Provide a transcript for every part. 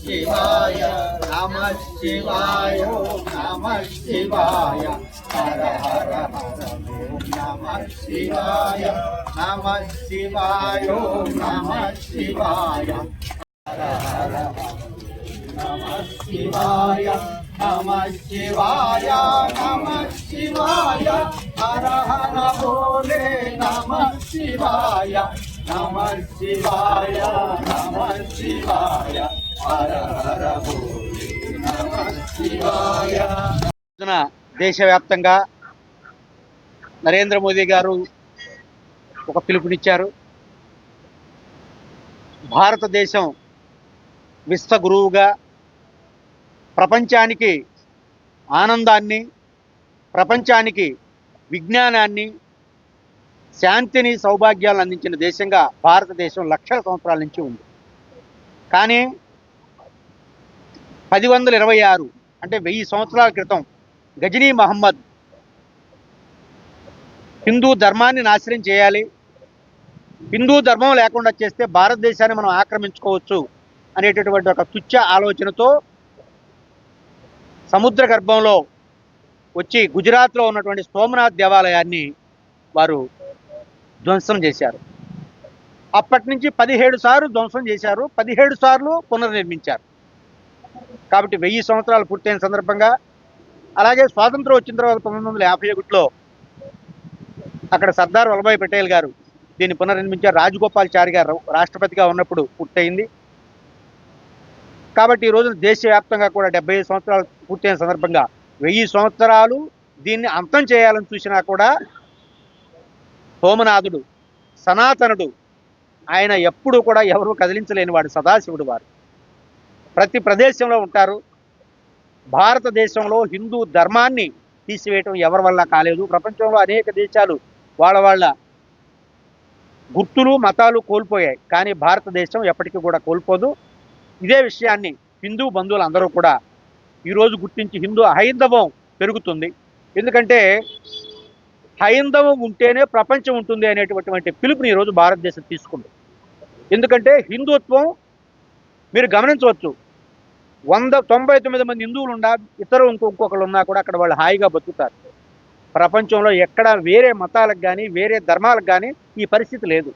शिवाय नमः शिवाय नमः शिवाय हर हर हर नमः शिवाय नमः शिवाय नमः शिवाय हर हर नमः शिवाय नमः शिवाय नमः शिवाय हर हर भोले नमः शिवाय नमः शिवाय नमः शिवाय हर हर भोले नमः शिवाय। దేశవ్యాప్తంగా నరేంద్ర మోదీ గారు ఒక పిలుపునిచ్చారు. భారతదేశం విశ్వగురువుగా ప్రపంచానికి ఆనందాన్ని, ప్రపంచానికి విజ్ఞానాన్ని, శాంతిని, సౌభాగ్యాలను అందించిన దేశంగా భారతదేశం లక్షల సంవత్సరాల నుంచి ఉంది. కానీ 1026 అంటే 1000 సంవత్సరాల క్రితం గజనీ మహమ్మద్ హిందూ ధర్మాన్ని నాశనం చేయాలి, హిందూ ధర్మం లేకుండా చేస్తే భారతదేశాన్ని మనం ఆక్రమించుకోవచ్చు అనేటటువంటి ఒక తుచ్చ ఆలోచనతో సముద్ర గర్భంలో వచ్చి గుజరాత్లో ఉన్నటువంటి సోమనాథ్ దేవాలయాన్ని వారు ధ్వంసం చేశారు. అప్పటి నుంచి 17 సార్లు ధ్వంసం చేశారు, 17 సార్లు పునర్నిర్మించారు. కాబట్టి 1000 సంవత్సరాలు పూర్తయిన సందర్భంగా, అలాగే స్వాతంత్రం వచ్చిన తర్వాత 1951లో అక్కడ సర్దార్ వల్లభాయ్ పటేల్ గారు దీన్ని పునర్నిర్మించారు. రాజగోపాల్చారి గారు రాష్ట్రపతిగా ఉన్నప్పుడు పూర్తయింది. కాబట్టి ఈ రోజున దేశవ్యాప్తంగా కూడా 75 సంవత్సరాలు పూర్తయిన సందర్భంగా 1000 సంవత్సరాలు దీన్ని అంతం చేయాలని చూసినా కూడా సోమనాథుడు సనాతనుడు, ఆయన ఎప్పుడూ కూడా ఎవరు కదిలించలేని వాడు, సదాశివుడు. వారు ప్రతి ప్రదేశంలో ఉంటారు. భారతదేశంలో హిందూ ధర్మాన్ని తీసివేయటం ఎవరి వల్ల కాలేదు. ప్రపంచంలో అనేక దేశాలు వాళ్ళ గుర్తులు, మతాలు కోల్పోయాయి, కానీ భారతదేశం ఎప్పటికీ కూడా కోల్పోదు. ఇదే విషయాన్ని హిందూ బంధువులు అందరూ కూడా ఈరోజు గుర్తించి హైందవం పెరుగుతుంది. ఎందుకంటే హైందవం ఉంటేనే ప్రపంచం ఉంటుంది అనేటటువంటి పిలుపుని ఈరోజు భారతదేశం తీసుకుంది. ఎందుకంటే హిందుత్వం మీరు గమనించవచ్చు, 199 మంది హిందువులు ఉన్నా, ఇతరు ఇంకొకళ్ళు ఉన్నా కూడా అక్కడ వాళ్ళు హాయిగా బతుకుతారు. ప్రపంచంలో ఎక్కడ వేరే మతాలకు కానీ వేరే ధర్మాలకు కానీ ఈ పరిస్థితి లేదు.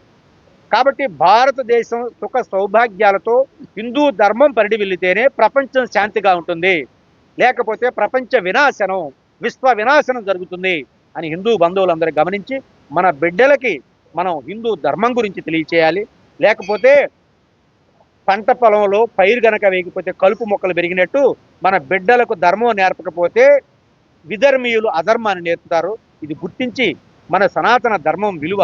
కాబట్టి భారతదేశం సుఖ సౌభాగ్యాలతో హిందూ ధర్మం పరిడివిల్లితేనే ప్రపంచం శాంతిగా ఉంటుంది, లేకపోతే ప్రపంచ వినాశనం, విశ్వ వినాశనం జరుగుతుంది అని హిందూ బంధువులందరూ గమనించి మన బిడ్డలకి మనం హిందూ ధర్మం గురించి తెలియచేయాలి. లేకపోతే పంట పొలంలో పైరు గనక వేయకపోతే కలుపు మొక్కలు పెరిగినట్టు మన బిడ్డలకు ధర్మం నేర్పకపోతే విధర్మీయులు అధర్మాన్ని నేర్పుతారు. ఇది గుర్తించి మన సనాతన ధర్మం విలువ,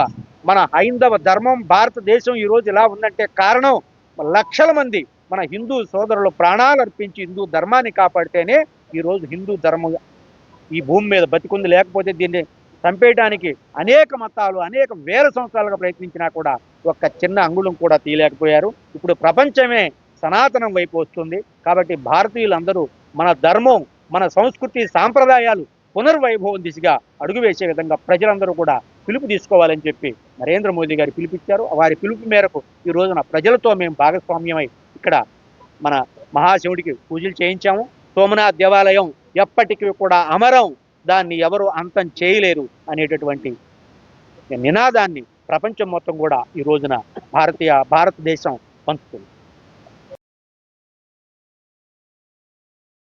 మన హైందవ ధర్మం భారతదేశం ఈరోజు ఇలా ఉందంటే కారణం లక్షల మంది మన హిందూ సోదరులు ప్రాణాలు అర్పించి హిందూ ధర్మాన్ని కాపాడితేనే ఈరోజు హిందూ ధర్మం ఈ భూమి మీద బతికుంది. లేకపోతే దీన్ని చంపేయడానికి అనేక మతాలు అనేక వేల సంవత్సరాలుగా ప్రయత్నించినా కూడా ఒక్క చిన్న అంగుళం కూడా తీయలేకపోయారు. ఇప్పుడు ప్రపంచమే సనాతనం వైపు వస్తుంది. కాబట్టి భారతీయులందరూ మన ధర్మం, మన సంస్కృతి, సాంప్రదాయాలు పునర్వైభవం దిశగా అడుగు వేసే విధంగా ప్రజలందరూ కూడా పిలుపు తీసుకోవాలని చెప్పి నరేంద్ర మోదీ గారు పిలుపిచ్చారు. వారి పిలుపు మేరకు ఈ రోజున ప్రజలతో మేము భాగస్వామ్యమై ఇక్కడ మన మహాశివుడికి పూజలు చేయించాము. సోమనాథ్ దేవాలయం ఎప్పటికీ కూడా అమరం, దాన్ని ఎవరు అంతం చేయలేరు అనేటటువంటి నినాదాన్ని ప్రపంచం మొత్తం కూడా ఈ రోజున భారతదేశం పంచుతుంది.